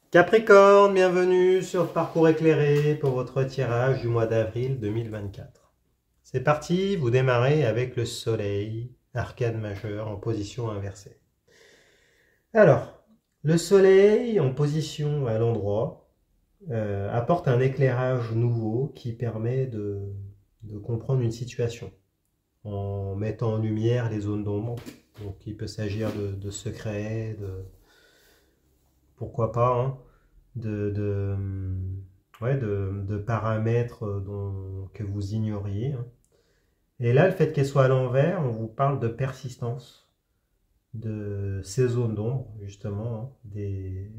Capricorne, bienvenue sur le parcours éclairé pour votre tirage du mois d'avril 2024. C'est parti, vous démarrez avec le soleil, arcane majeur en position inversée. Alors, le soleil en position à l'endroit apporte un éclairage nouveau qui permet de comprendre une situation en mettant en lumière les zones d'ombre. Donc il peut s'agir de secrets, pourquoi pas, hein, de paramètres que vous ignoriez, hein. Et là, le fait qu'elle soit à l'envers, on vous parle de persistance de ces zones d'ombre, justement, hein.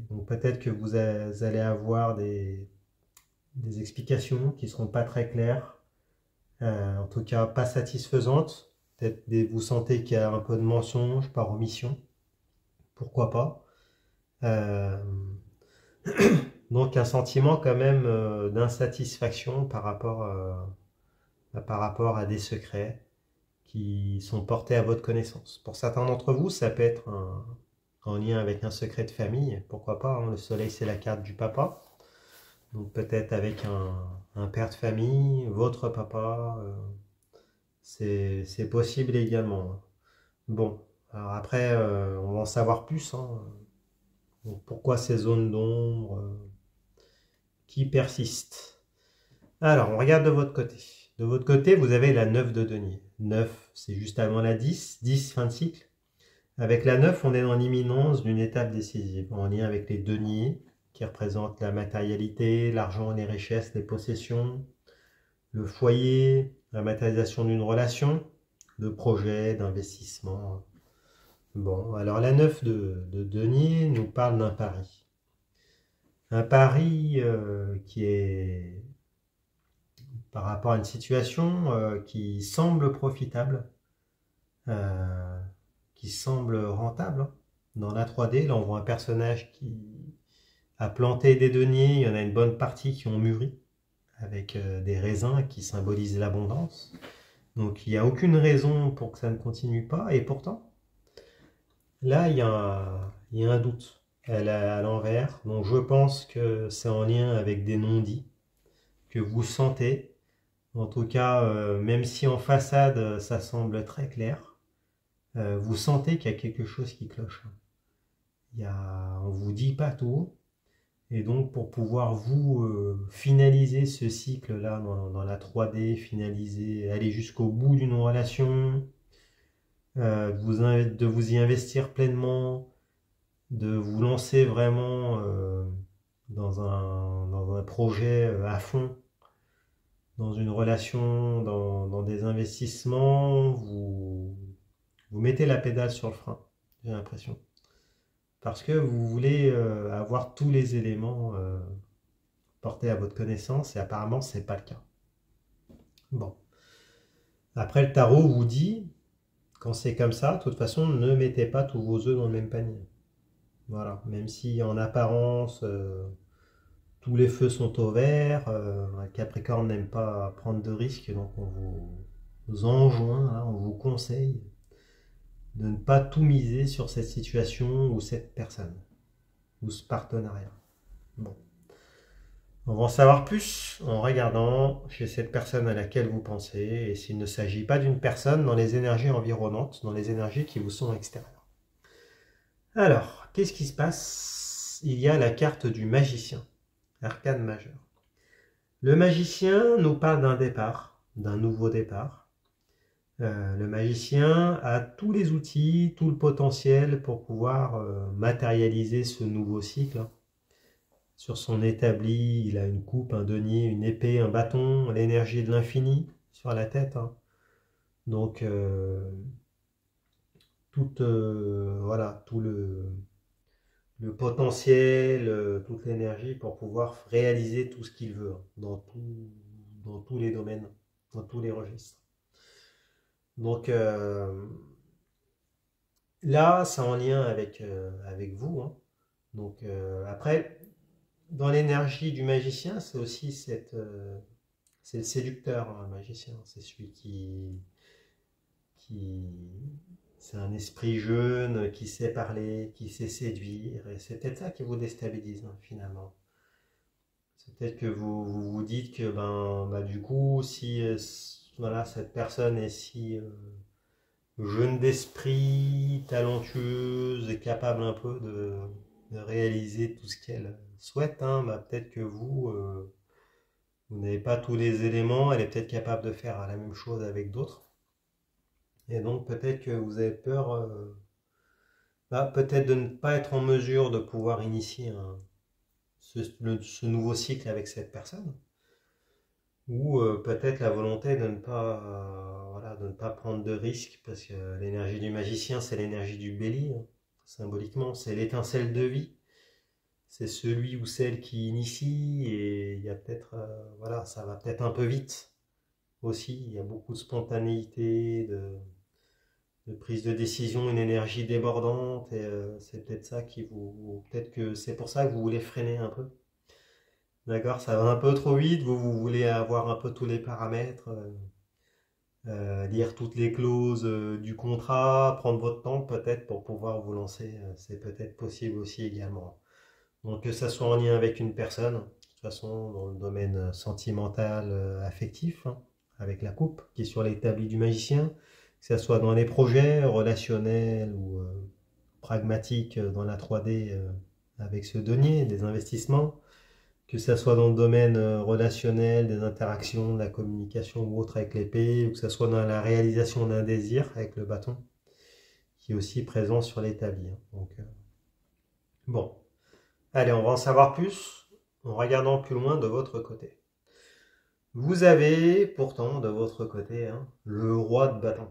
Donc peut-être que vous allez avoir des explications qui ne seront pas très claires, en tout cas pas satisfaisantes. Peut-être vous sentez qu'il y a un peu de mensonge par omission, pourquoi pas. Euh, Donc un sentiment quand même d'insatisfaction par rapport à des secrets qui sont portés à votre connaissance. Pour certains d'entre vous, ça peut être en lien avec un secret de famille, pourquoi pas, hein. Le soleil, c'est la carte du papa. Donc peut-être avec un père de famille, votre papa, c'est possible également, hein. Bon, alors après, on va en savoir plus, hein. Donc pourquoi ces zones d'ombre qui persistent? Alors, on regarde de votre côté. De votre côté, vous avez la 9 de denier. 9, c'est juste avant la 10. 10, fin de cycle. Avec la 9, on est dans l'imminence d'une étape décisive, en lien avec les deniers, qui représentent la matérialité, l'argent, les richesses, les possessions, le foyer, la matérialisation d'une relation, de projet, d'investissement. Bon, alors la 9 de denier nous parle d'un pari. Un pari qui est par rapport à une situation qui semble profitable, euh, qui semble rentable, hein. Dans la 3D, là on voit un personnage qui a planté des deniers, il y en a une bonne partie qui ont mûri, avec des raisins qui symbolisent l'abondance. Donc il n'y a aucune raison pour que ça ne continue pas, et pourtant, là il y a un doute. Elle est à l'envers, donc je pense que c'est en lien avec des non-dits que vous sentez. En tout cas, même si en façade, ça semble très clair, vous sentez qu'il y a quelque chose qui cloche. On vous dit pas tout. Et donc, pour pouvoir vous finaliser ce cycle-là dans la 3D, finaliser, aller jusqu'au bout d'une relation, de vous y investir pleinement, de vous lancer vraiment dans un projet à fond, dans une relation, dans des investissements, vous mettez la pédale sur le frein, j'ai l'impression. Parce que vous voulez avoir tous les éléments portés à votre connaissance et apparemment ce n'est pas le cas. Bon. Après, le tarot vous dit, quand c'est comme ça, de toute façon, ne mettez pas tous vos œufs dans le même panier. Voilà. Même si en apparence, tous les feux sont au vert, Capricorne n'aime pas prendre de risques, donc on vous enjoint, hein, on vous conseille de ne pas tout miser sur cette situation ou cette personne, ou ce partenariat. Bon. On va en savoir plus en regardant chez cette personne à laquelle vous pensez et s'il ne s'agit pas d'une personne dans les énergies environnantes, dans les énergies qui vous sont extérieures. Alors, qu'est-ce qui se passe? Il y a la carte du magicien, arcane majeur. Le magicien nous parle d'un départ, d'un nouveau départ. Le magicien a tous les outils, tout le potentiel pour pouvoir matérialiser ce nouveau cycle. Sur son établi, il a une coupe, un denier, une épée, un bâton, l'énergie de l'infini sur la tête, hein. Donc, voilà, tout le potentiel, toute l'énergie pour pouvoir réaliser tout ce qu'il veut, hein, dans tous les domaines, dans tous les registres. Donc, là, c'est en lien avec vous, hein. Donc, après, dans l'énergie du magicien, c'est aussi c'est le séducteur, hein, le magicien. C'est celui qui, C'est un esprit jeune qui sait parler, qui sait séduire, et c'est peut-être ça qui vous déstabilise hein, finalement. C'est peut-être que vous vous dites que du coup, si voilà, cette personne est si jeune d'esprit, talentueuse et capable un peu de réaliser tout ce qu'elle souhaite, hein, peut-être que vous n'avez pas tous les éléments, elle est peut-être capable de faire la même chose avec d'autres. Et donc peut-être que vous avez peur, peut-être de ne pas être en mesure de pouvoir initier ce nouveau cycle avec cette personne. Ou peut-être la volonté de ne pas, voilà, de ne pas prendre de risques, parce que l'énergie du magicien, c'est l'énergie du bélier, hein, symboliquement, c'est l'étincelle de vie. C'est celui ou celle qui initie, et il y a peut-être, voilà, ça va peut-être un peu vite aussi. Il y a beaucoup de spontanéité, de prise de décision, une énergie débordante, et c'est peut-être ça qui peut-être que c'est pour ça que vous voulez freiner un peu. D'accord, ça va un peu trop vite, vous voulez avoir un peu tous les paramètres, lire toutes les clauses du contrat, prendre votre temps peut-être pour pouvoir vous lancer, c'est peut-être possible aussi également. Donc que ça soit en lien avec une personne, de toute façon dans le domaine sentimental, affectif, hein, avec la coupe qui est sur l'établi du magicien, que ça soit dans les projets relationnels ou pragmatiques dans la 3D avec ce denier, des investissements, que ça soit dans le domaine relationnel, des interactions, de la communication ou autre avec l'épée, ou que ça soit dans la réalisation d'un désir avec le bâton, qui est aussi présent sur l'établi. Donc, bon, allez, on va en savoir plus en regardant plus loin de votre côté. Vous avez pourtant de votre côté hein, le roi de bâton.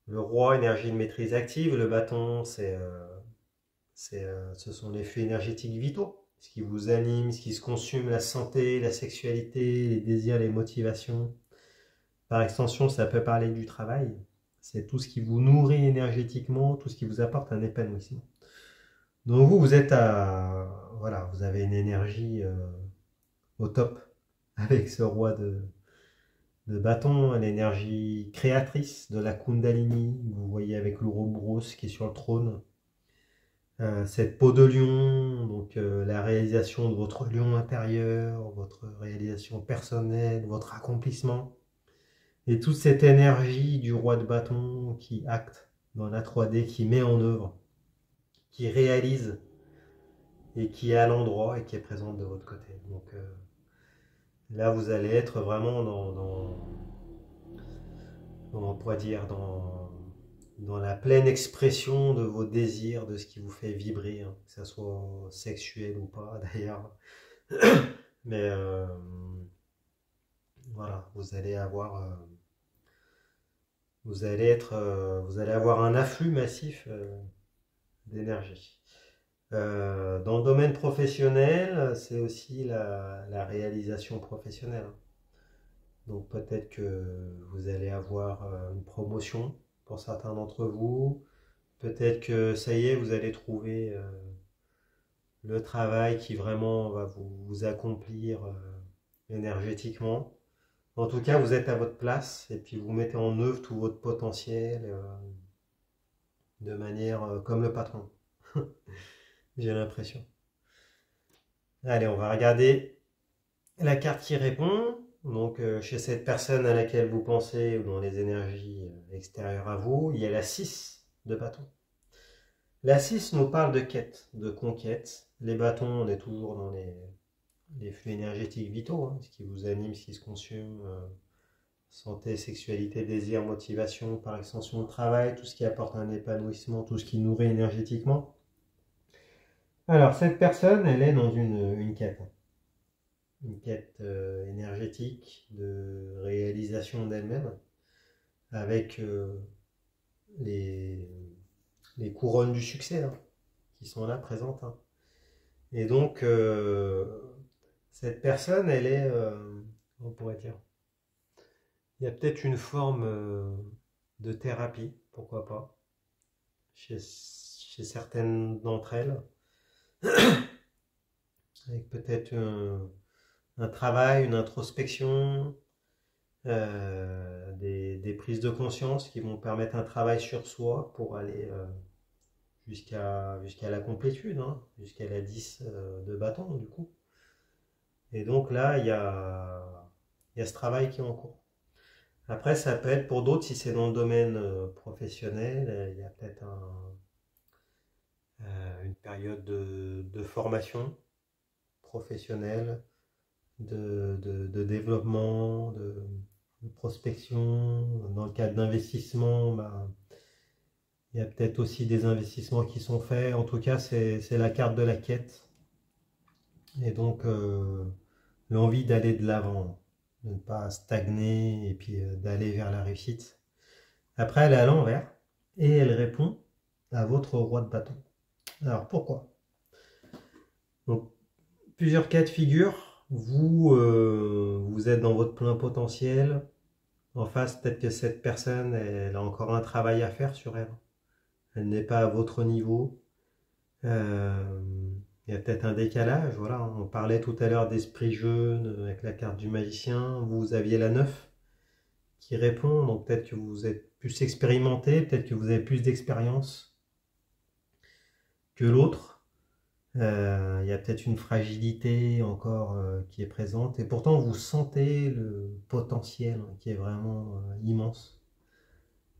Le roi, énergie de maîtrise active, le bâton, ce sont les flux énergétiques vitaux. Ce qui vous anime, ce qui se consume, la santé, la sexualité, les désirs, les motivations. Par extension, ça peut parler du travail. C'est tout ce qui vous nourrit énergétiquement, tout ce qui vous apporte un épanouissement. Donc vous êtes voilà, vous avez une énergie au top avec ce roi de bâton, l'énergie créatrice de la Kundalini. Vous voyez avec l'Ouroboros qui est sur le trône. Cette peau de lion, donc la réalisation de votre lion intérieur, votre réalisation personnelle, votre accomplissement. Et toute cette énergie du roi de bâton qui acte dans la 3D, qui met en œuvre, qui réalise et qui est à l'endroit et qui est présente de votre côté. Donc là, vous allez être vraiment on pourrait dire, dans la pleine expression de vos désirs, de ce qui vous fait vibrer, hein, que ce soit sexuel ou pas d'ailleurs. Mais voilà, vous allez avoir vous allez avoir un afflux massif d'énergie. Dans le domaine professionnel, c'est aussi la réalisation professionnelle. Donc peut-être que vous allez avoir une promotion pour certains d'entre vous. Peut-être que ça y est, vous allez trouver le travail qui vraiment va vous accomplir énergétiquement. En tout cas, vous êtes à votre place et puis vous mettez en œuvre tout votre potentiel de manière comme le patron. J'ai l'impression. Allez, on va regarder la carte qui répond. Donc, chez cette personne à laquelle vous pensez ou dans les énergies extérieures à vous, il y a la 6 de bâton. La 6 nous parle de quête, de conquête. Les bâtons, on est toujours dans les flux énergétiques vitaux, hein, ce qui vous anime, ce qui se consume. Santé, sexualité, désir, motivation, par extension le travail, tout ce qui apporte un épanouissement, tout ce qui nourrit énergétiquement. Alors, cette personne, elle est dans une quête. Une quête énergétique de réalisation d'elle-même, avec les couronnes du succès hein, qui sont là présentes. Hein. Et donc, cette personne, elle est, on pourrait dire, il y a peut-être une forme de thérapie, pourquoi pas, chez certaines d'entre elles, avec peut-être un travail, une introspection, des prises de conscience qui vont permettre un travail sur soi pour aller jusqu'à la complétude, hein, jusqu'à la 10 de bâton du coup. Et donc là, il y a ce travail qui est en cours. Après, ça peut être pour d'autres, si c'est dans le domaine professionnel, il y a peut-être une période de formation professionnelle, de développement, de prospection. Dans le cadre d'investissement, bah, il y a peut-être aussi des investissements qui sont faits. En tout cas, c'est la carte de la quête. Et donc, l'envie d'aller de l'avant, de ne pas stagner et puis d'aller vers la réussite. Après, elle est à l'envers et elle répond à votre roi de bâton. Alors, pourquoi? Donc, plusieurs cas de figure. Vous êtes dans votre plein potentiel. En face, peut-être que cette personne, elle a encore un travail à faire sur elle. Elle n'est pas à votre niveau. Euh, il y a peut-être un décalage. Voilà, on parlait tout à l'heure d'esprit jeune avec la carte du magicien. Vous aviez la 9 qui répond. Donc peut-être que vous êtes plus expérimenté, peut-être que vous avez plus d'expérience que l'autre. Il y a peut-être une fragilité encore qui est présente. Et pourtant, vous sentez le potentiel qui est vraiment immense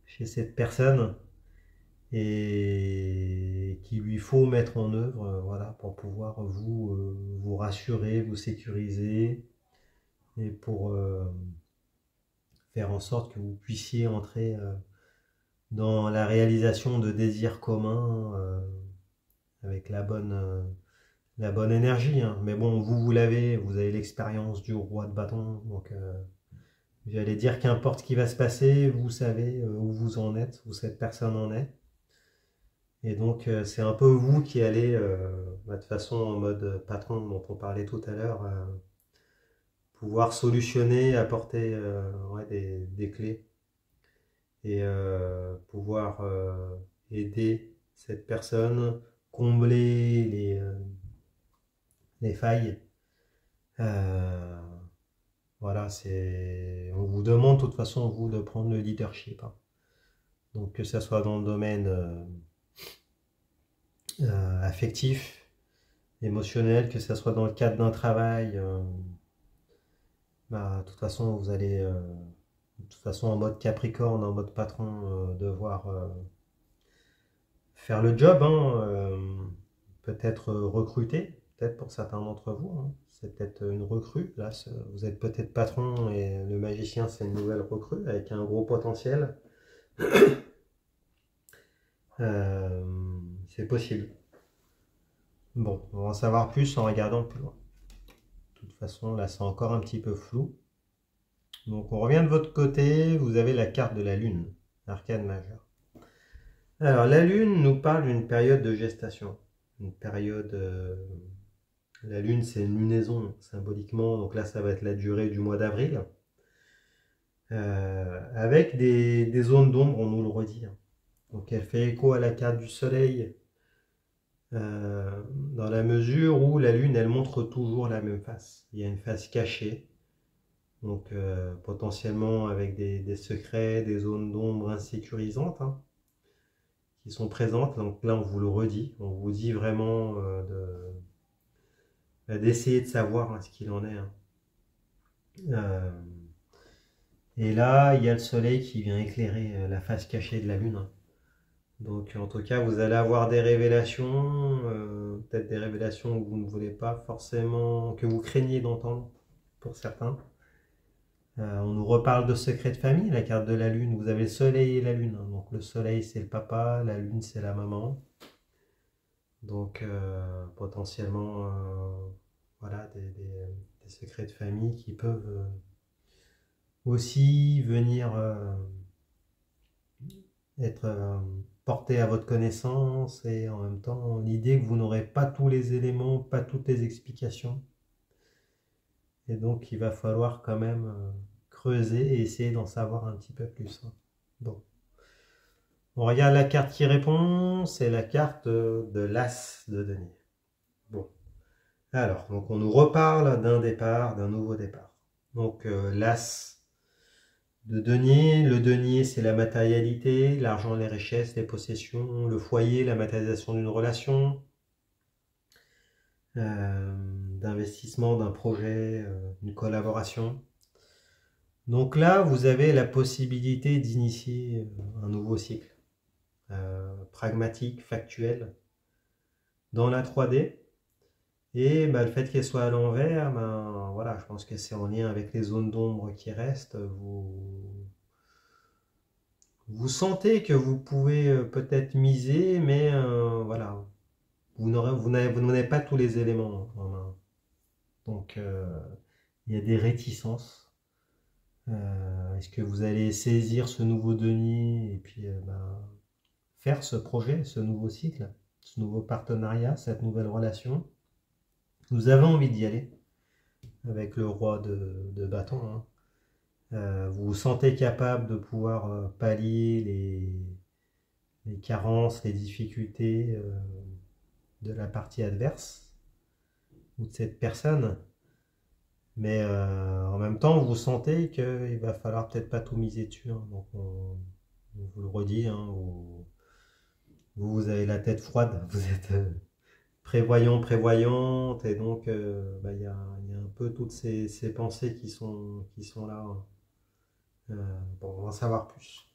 chez cette personne et qu'il lui faut mettre en œuvre voilà, pour pouvoir vous rassurer, vous sécuriser et pour faire en sorte que vous puissiez entrer dans la réalisation de désirs communs avec la bonne énergie. Hein. Mais bon, vous l'avez, vous avez l'expérience du roi de bâton, donc j'allais dire qu'importe ce qui va se passer, vous savez où vous en êtes, où cette personne en est. Et donc, c'est un peu vous qui allez, de façon en mode patron dont on parlait tout à l'heure, pouvoir solutionner, apporter ouais, des clés et pouvoir aider cette personne, combler les failles. Voilà, on vous demande de toute façon, vous, de prendre le leadership. Hein. Donc, que ce soit dans le domaine affectif, émotionnel, que ce soit dans le cadre d'un travail, bah, de toute façon, vous allez, de toute façon, en mode Capricorne, en mode patron, devoir faire le job, hein, peut-être recruter, peut-être pour certains d'entre vous, hein. C'est peut-être une recrue. Là, vous êtes peut-être patron et le magicien, c'est une nouvelle recrue avec un gros potentiel. C'est possible. Bon, on va en savoir plus en regardant plus loin. De toute façon, là, c'est encore un petit peu flou. Donc, on revient de votre côté. Vous avez la carte de la Lune, arcane majeure. Alors, la Lune nous parle d'une période de gestation. Une période... la Lune, c'est une lunaison, symboliquement. Donc là, ça va être la durée du mois d'avril. Avec des zones d'ombre, on nous le redit. Hein. Donc, elle fait écho à la carte du Soleil. Dans la mesure où la Lune, elle montre toujours la même face. Il y a une face cachée. Donc, potentiellement avec des secrets, des zones d'ombre insécurisantes. Hein, qui sont présentes. Donc là, on vous le redit. On vous dit vraiment d'essayer de savoir hein, ce qu'il en est. Hein. Et là, il y a le soleil qui vient éclairer la face cachée de la lune. Hein. Donc en tout cas, vous allez avoir des révélations, peut-être des révélations que vous ne voulez pas forcément, que vous craignez d'entendre pour certains. On nous reparle de secrets de famille, la carte de la lune. Vous avez le soleil et la lune. Hein. Donc le soleil, c'est le papa, la lune, c'est la maman. Donc potentiellement, voilà, des secrets de famille qui peuvent aussi venir être portés à votre connaissance et en même temps l'idée que vous n'aurez pas tous les éléments, pas toutes les explications. Et donc il va falloir quand même creuser et essayer d'en savoir un petit peu plus. Hein. Bon. On regarde la carte qui répond, c'est la carte de l'As de denier. Bon. Alors, donc on nous reparle d'un départ, d'un nouveau départ. Donc l'As, de denier. Le denier, c'est la matérialité, l'argent, les richesses, les possessions, le foyer, la matérialisation d'une relation, d'investissement, d'un projet, une collaboration. Donc là, vous avez la possibilité d'initier un nouveau cycle, pragmatique, factuel, dans la 3D. Et bah, le fait qu'elle soit à l'envers, ben, voilà, je pense que c'est en lien avec les zones d'ombre qui restent. Vous sentez que vous pouvez peut-être miser, mais voilà, vous n'avez pas tous les éléments en main. Donc, il y a des réticences. Est-ce que vous allez saisir ce nouveau denier et puis ben, faire ce projet, ce nouveau cycle, ce nouveau partenariat, cette nouvelle relation? Vous avez envie d'y aller avec le roi de bâton, hein. Vous vous sentez capable de pouvoir pallier les carences, les difficultés de la partie adverse ou de cette personne. Mais en même temps, vous sentez qu'il va falloir peut-être pas tout miser dessus, hein. Donc on vous le redit, hein, vous avez la tête froide, vous êtes prévoyant, prévoyante, et donc bah, y a un peu toutes ces pensées qui sont là, hein. Bon, on va en savoir plus.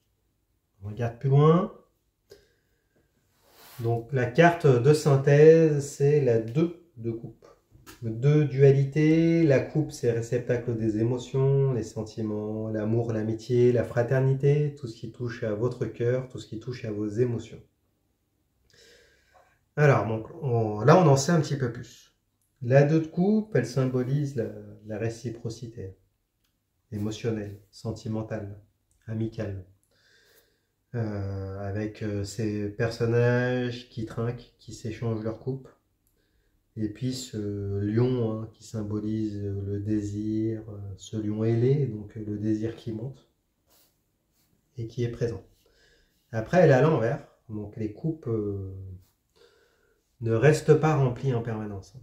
On regarde plus loin. Donc la carte de synthèse, c'est la 2 de coupe. Le 2 dualité, la coupe c'est réceptacle des émotions, les sentiments, l'amour, l'amitié, la fraternité, tout ce qui touche à votre cœur, tout ce qui touche à vos émotions. Alors donc là on en sait un petit peu plus. La 2 de coupe, elle symbolise la réciprocité émotionnelle, sentimentale, amicale. Avec ces personnages qui trinquent, qui s'échangent leur coupe. Et puis ce lion, hein, qui symbolise le désir, ce lion ailé, donc le désir qui monte et qui est présent. Après, elle est à l'envers, donc les coupes ne restent pas remplies en permanence.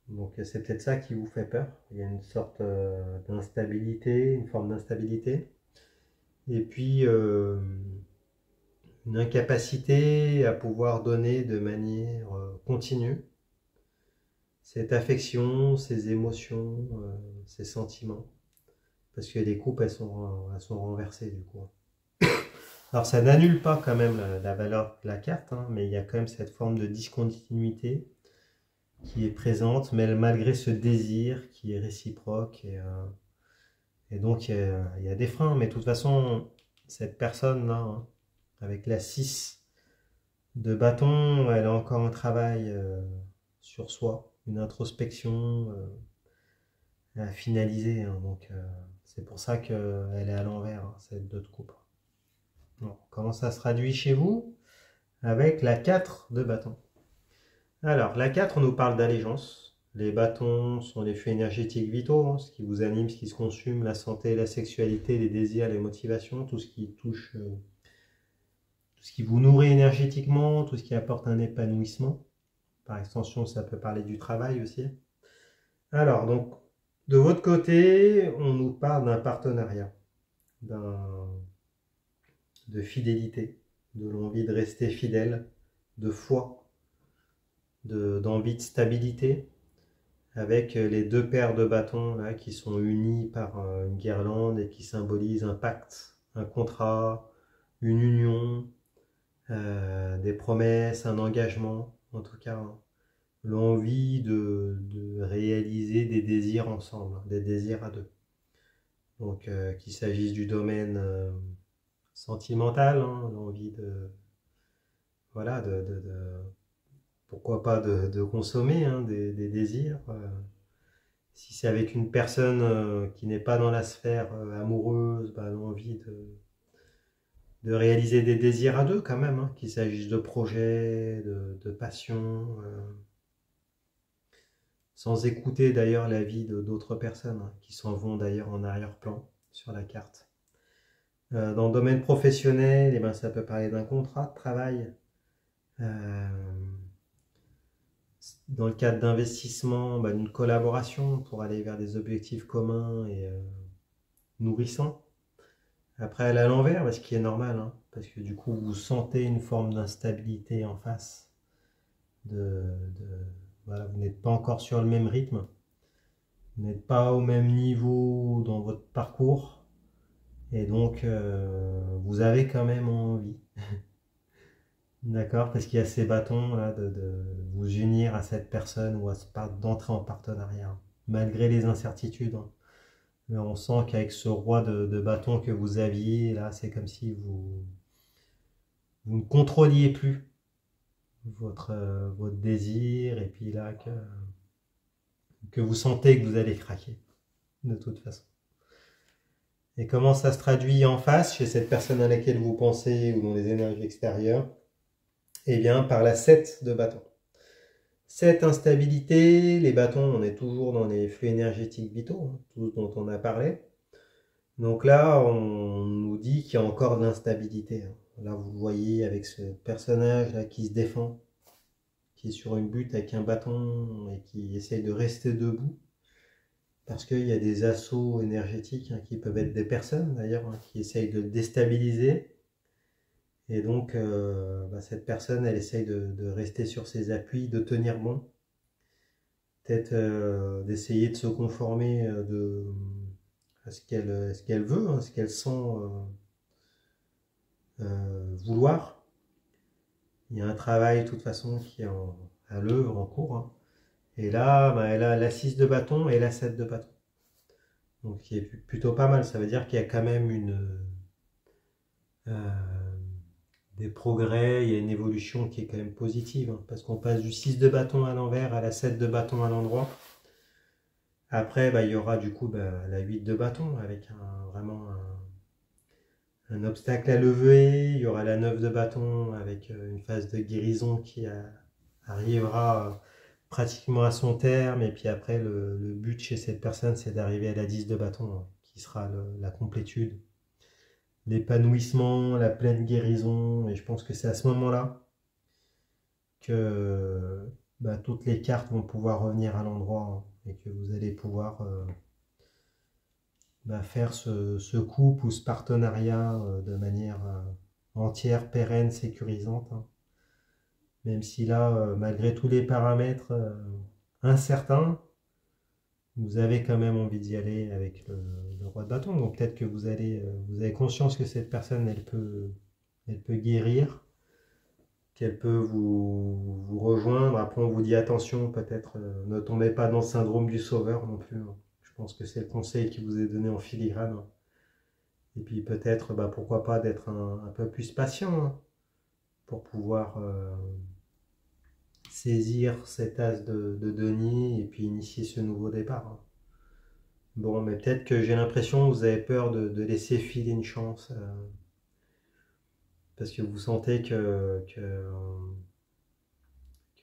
Donc c'est peut-être ça qui vous fait peur. Il y a une sorte d'instabilité, une forme d'instabilité. Et puis une incapacité à pouvoir donner de manière continue cette affection, ces émotions, ces sentiments. Parce que les coupes, elles sont renversées du coup. Alors ça n'annule pas quand même la valeur de la carte, hein, mais il y a quand même cette forme de discontinuité qui est présente, mais malgré ce désir qui est réciproque. Et donc il y a des freins, mais de toute façon, cette personne-là, hein, avec la 6 de bâton, elle a encore un travail sur soi, une introspection à finaliser, hein, donc c'est pour ça qu'elle est à l'envers, hein, cette 2 de coupe. Bon, comment ça se traduit chez vous? Avec la 4 de bâton. Alors, la 4, on nous parle d'allégeance. Les bâtons sont les flux énergétiques vitaux, hein, ce qui vous anime, ce qui se consume, la santé, la sexualité, les désirs, les motivations, tout ce qui touche, tout ce qui vous nourrit énergétiquement, tout ce qui apporte un épanouissement. Par extension, ça peut parler du travail aussi. Alors, donc, de votre côté, on nous parle d'un partenariat, de fidélité, de l'envie de rester fidèle, de foi, d'envie de stabilité, avec les 2 paires de bâtons là, qui sont unis par une guirlande et qui symbolisent un pacte, un contrat, une union, des promesses, un engagement, en tout cas, hein. L'envie de réaliser des désirs ensemble, hein, des désirs à 2. Donc qu'il s'agisse du domaine sentimental, hein, l'envie de, voilà, pourquoi pas de consommer, hein, des désirs. Si c'est avec une personne qui n'est pas dans la sphère amoureuse, bah, l'envie de réaliser des désirs à 2 quand même, hein, qu'il s'agisse de projets, de passion, sans écouter d'ailleurs l'avis d'autres personnes, hein, qui s'en vont d'ailleurs en arrière-plan sur la carte. Dans le domaine professionnel, eh ben, ça peut parler d'un contrat de travail. Dans le cadre d'investissement, bah, d'une collaboration pour aller vers des objectifs communs et nourrissants. Après, elle est à l'envers, ce qui est normal, hein, parce que du coup, vous sentez une forme d'instabilité en face. Voilà, vous n'êtes pas encore sur le même rythme. Vous n'êtes pas au même niveau dans votre parcours. Et donc, vous avez quand même envie. D'accord? Parce qu'il y a ces bâtons là, de vous unir à cette personne ou d'entrer en partenariat, malgré les incertitudes, hein. Mais on sent qu'avec ce roi de bâton que vous aviez, là, c'est comme si vous ne contrôliez plus votre désir, et puis là, que vous sentez que vous allez craquer, de toute façon. Et comment ça se traduit en face, chez cette personne à laquelle vous pensez, ou dans les énergies extérieures? Eh bien, par la 7 de bâton. Cette instabilité, les bâtons, on est toujours dans les flux énergétiques vitaux, hein, tous dont on a parlé. Donc là, on nous dit qu'il y a encore de l'instabilité, hein. Là, vous le voyez avec ce personnage là qui se défend, qui est sur une butte avec un bâton et qui essaye de rester debout. Parce qu'il y a des assauts énergétiques, hein, qui peuvent être des personnes d'ailleurs, hein, qui essayent de le déstabiliser. Et donc, cette personne, elle essaye de rester sur ses appuis, de tenir bon. Peut-être d'essayer de se conformer à ce qu'elle veut, hein, ce qu'elle sent vouloir. Il y a un travail de toute façon qui est à l'œuvre, en cours, hein. Et là, elle a la 6 de bâton et la 7 de bâton. Donc, qui est plutôt pas mal. Ça veut dire qu'il y a quand même des progrès, il y a une évolution qui est quand même positive, hein, parce qu'on passe du 6 de bâton à l'envers à la 7 de bâton à l'endroit. Après, il y aura du coup la 8 de bâton avec vraiment un obstacle à lever. Il y aura la 9 de bâton avec une phase de guérison qui arrivera pratiquement à son terme. Et puis après, le but chez cette personne, c'est d'arriver à la 10 de bâton, hein, qui sera la complétude, l'épanouissement, la pleine guérison. Et je pense que c'est à ce moment-là que toutes les cartes vont pouvoir revenir à l'endroit, hein, et que vous allez pouvoir faire ce couple ou ce partenariat de manière entière, pérenne, sécurisante, hein. Même si là, malgré tous les paramètres incertains, vous avez quand même envie d'y aller avec le roi de bâton. Donc peut-être que vous avez conscience que cette personne, elle peut guérir, qu'elle peut vous rejoindre. Après, on vous dit attention, peut-être ne tombez pas dans le syndrome du sauveur non plus, hein. Je pense que c'est le conseil qui vous est donné en filigrane, hein. Et puis peut-être, pourquoi pas, d'être un peu plus patient, hein, pour pouvoir saisir cet as de denier et puis initier ce nouveau départ, hein. Bon, mais peut-être que j'ai l'impression que vous avez peur de laisser filer une chance, parce que vous sentez que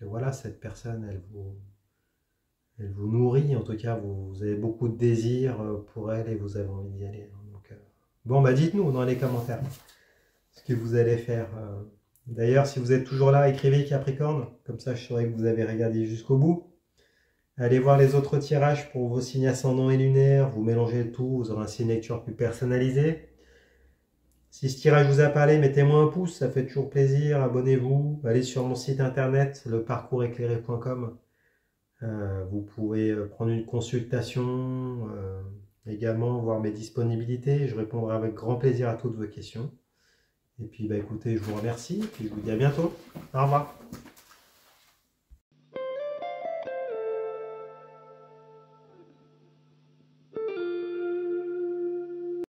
voilà, cette personne, elle vous nourrit, en tout cas, vous avez beaucoup de désir pour elle et vous avez envie d'y aller, hein. Donc, bon, dites-nous dans les commentaires ce que vous allez faire. D'ailleurs, si vous êtes toujours là, écrivez Capricorne, comme ça je saurai que vous avez regardé jusqu'au bout. Allez voir les autres tirages pour vos signes ascendants et lunaires, vous mélangez le tout, vous aurez un signe lecture plus personnalisé. Si ce tirage vous a parlé, mettez-moi un pouce, ça fait toujours plaisir, abonnez-vous, allez sur mon site internet, leparcourseclairé.com. Vous pouvez prendre une consultation, également voir mes disponibilités, je répondrai avec grand plaisir à toutes vos questions. Et puis écoutez, je vous remercie, et puis je vous dis à bientôt. Au revoir.